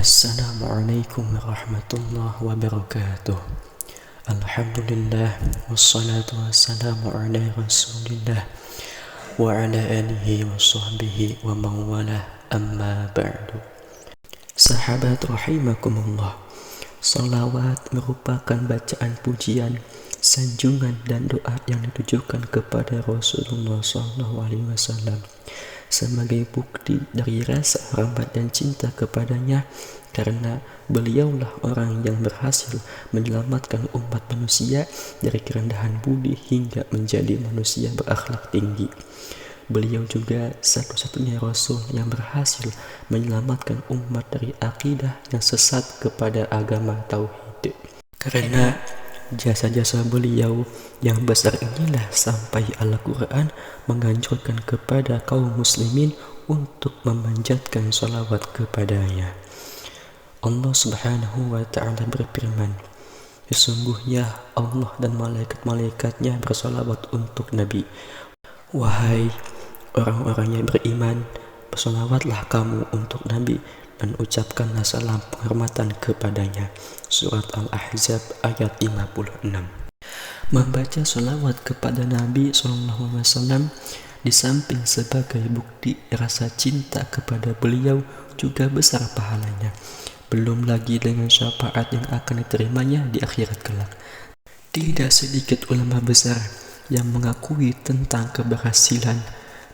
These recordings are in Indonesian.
Assalamualaikum warahmatullahi wabarakatuh. Alhamdulillah wassalatu wassalamu ala rasulillah wa ala alihi wa sahbihi wa mawalah, amma ba'du. Sahabat rahimakumullah, salawat merupakan bacaan pujian, sanjungan dan doa yang ditujukan kepada Rasulullah SAW sebagai bukti dari rasa hormat dan cinta kepadanya, karena beliaulah orang yang berhasil menyelamatkan umat manusia dari kerendahan budi hingga menjadi manusia berakhlak tinggi. Beliau juga satu-satunya Rasul yang berhasil menyelamatkan umat dari akidah yang sesat kepada agama Tauhid. Karena jasa-jasa beliau yang besar inilah sampai Al-Quran menganjurkan kepada kaum muslimin untuk memanjatkan salawat kepadanya. Allah Subhanahu wa ta'ala berfirman, sesungguhnya Allah dan malaikat-malaikatnya bersalawat untuk Nabi. Wahai orang-orang yang beriman, bersalawatlah kamu untuk Nabi dan ucapkanlah salam penghormatan kepadanya. Surat Al-Ahzab ayat 56. Membaca salawat kepada Nabi SAW di samping sebagai bukti rasa cinta kepada beliau juga besar pahalanya. Belum lagi dengan syafaat yang akan diterimanya di akhirat kelak. Tidak sedikit ulama besar yang mengakui tentang keberhasilan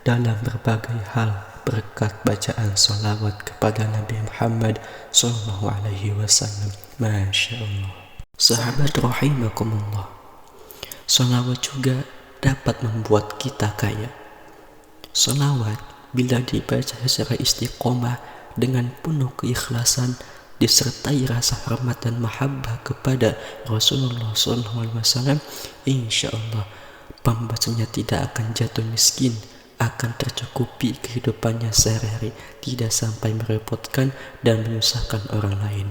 dalam berbagai hal berkat bacaan salawat kepada Nabi Muhammad SAW. Masya Allah. Sahabat rahimakumullah, salawat juga dapat membuat kita kaya. Salawat bila dibaca secara istiqomah dengan penuh keikhlasan, disertai rasa hormat dan mahabbah kepada Rasulullah SAW, insya Allah pembacanya tidak akan jatuh miskin, akan tercukupi kehidupannya sehari-hari, tidak sampai merepotkan dan menyusahkan orang lain.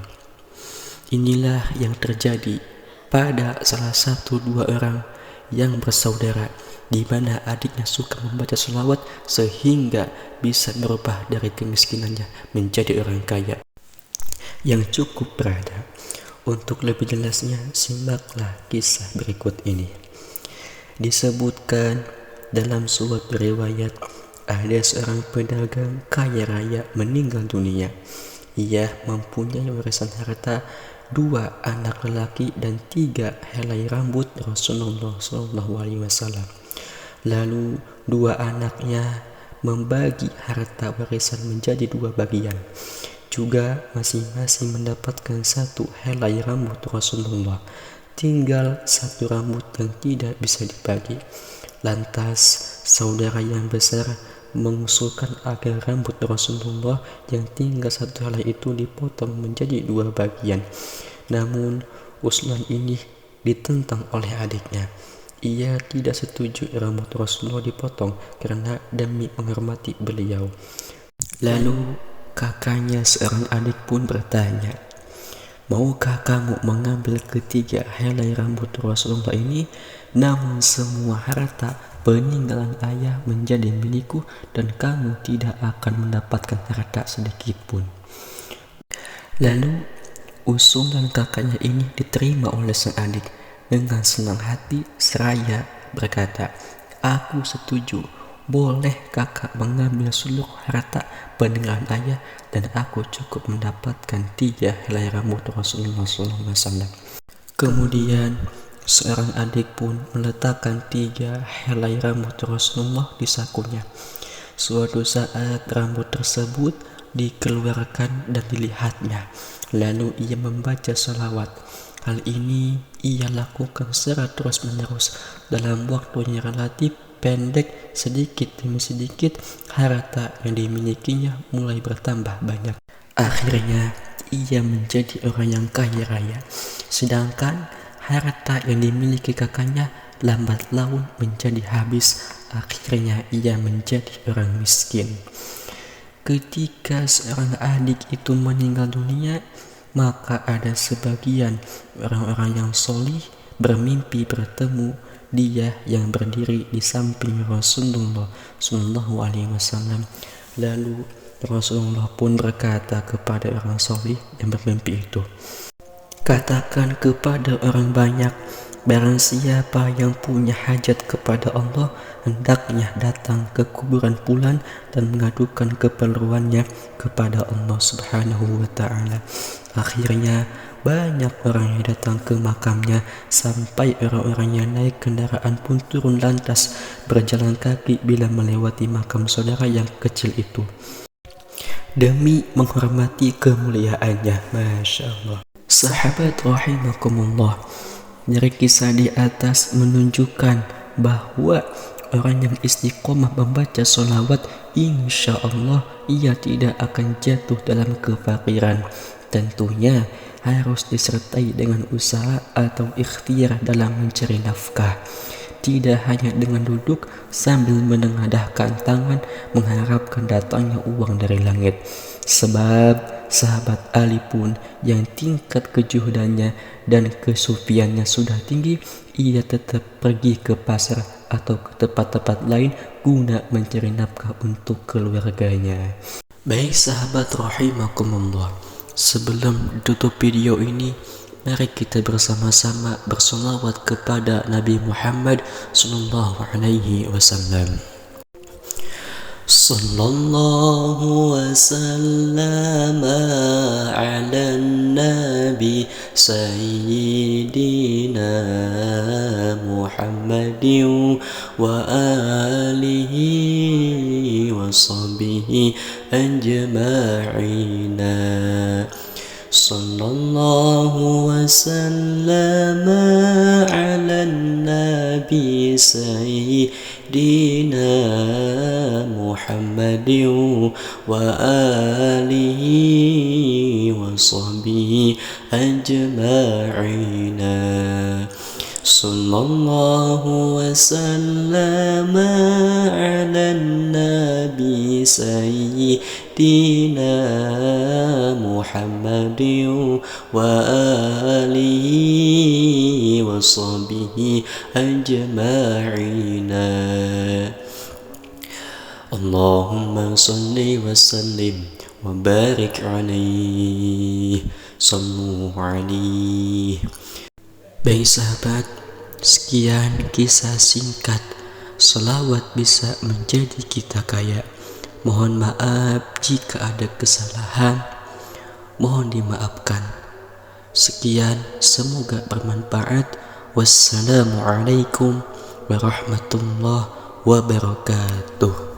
Inilah yang terjadi pada salah satu dua orang yang bersaudara, di mana adiknya suka membaca selawat sehingga bisa merubah dari kemiskinannya menjadi orang kaya yang cukup berada. Untuk lebih jelasnya, simaklah kisah berikut ini. Disebutkan dalam suatu riwayat, ada seorang pedagang kaya raya meninggal dunia. Ia mempunyai warisan harta 2 anak lelaki dan 3 helai rambut Rasulullah SAW. Lalu 2 anaknya membagi harta warisan menjadi 2 bagian. Juga masing-masing mendapatkan 1 helai rambut Rasulullah. Tinggal 1 rambut yang tidak bisa dibagi. Lantas saudara yang besar mengusulkan agar rambut Rasulullah yang tinggal 1 helai itu dipotong menjadi 2 bagian. Namun usulan ini ditentang oleh adiknya. Ia tidak setuju rambut Rasulullah dipotong karena demi menghormati beliau. Lalu kakaknya seorang adik pun bertanya, maukah kamu mengambil ketiga helai rambut Rasulullah ini? Namun semua harta peninggalan ayah menjadi milikku dan kamu tidak akan mendapatkan harta sedikit pun. Lalu usulan kakaknya ini diterima oleh sang adik. Dengan senang hati seraya berkata, aku setuju. Boleh kakak mengambil seluruh harta peninggalan ayah dan aku cukup mendapatkan 3 helai rambut Rasulullah SAW. Kemudian seorang adik pun meletakkan 3 helai rambut Rasulullah di sakunya. Suatu saat rambut tersebut dikeluarkan dan dilihatnya. Lalu ia membaca salawat. Hal ini ia lakukan secara terus-menerus. Dalam waktu yang relatif pendek, sedikit demi sedikit harta yang dimilikinya mulai bertambah banyak. Akhirnya ia menjadi orang yang kaya raya. Sedangkan harta yang dimiliki kakaknya lambat laun menjadi habis. Akhirnya ia menjadi orang miskin. Ketika seorang adik itu meninggal dunia, maka ada sebagian orang-orang yang solih bermimpi bertemu dia yang berdiri di samping Rasulullah SAW. Lalu Rasulullah pun berkata kepada orang solih yang bermimpi itu, katakan kepada orang banyak, barang siapa yang punya hajat kepada Allah, hendaknya datang ke kuburan fulan dan mengadukan keperluannya kepada Allah Subhanahu wa ta'ala. Akhirnya banyak orang yang datang ke makamnya, sampai orang-orang yang naik kendaraan pun turun lantas berjalan kaki bila melewati makam saudara yang kecil itu, demi menghormati kemuliaannya. Masya Allah. Sahabat rahimakumullah, dari kisah di atas menunjukkan bahwa orang yang istiqomah membaca sholawat, insya Allah ia tidak akan jatuh dalam kefakiran. Tentunya harus disertai dengan usaha atau ikhtiar dalam mencari nafkah. Tidak hanya dengan duduk sambil menengadahkan tangan mengharapkan datangnya uang dari langit. Sebab sahabat Ali pun yang tingkat kejuhudannya dan kesufiannya sudah tinggi, ia tetap pergi ke pasar atau ke tempat-tempat lain guna mencari nafkah untuk keluarganya. Baik sahabat rahimakumullah, sebelum tutup video ini, mari kita bersama-sama bersolawat kepada Nabi Muhammad sallallahu alaihi wasallam. Sallallahu wasallam ala nabi sayyidina Muhammadin wa alihi wa sahbihi ajma'ina. Sallallahu wasallam ala nabi sayyidina Muhammadin wa alihi wa sahbihi ajma'ina. Sallallahu wasallam ala nabi sayyidina Muhammadin wa alihi wa sahbihi ajma'ina. Allahumma salli wa sallim wa barik alaihi, sallu alaihi. Baik sahabat, sekian kisah singkat selawat bisa menjadi kita kaya. Mohon maaf jika ada kesalahan, mohon dimaafkan. Sekian, semoga bermanfaat. Wassalamualaikum warahmatullahi wabarakatuh.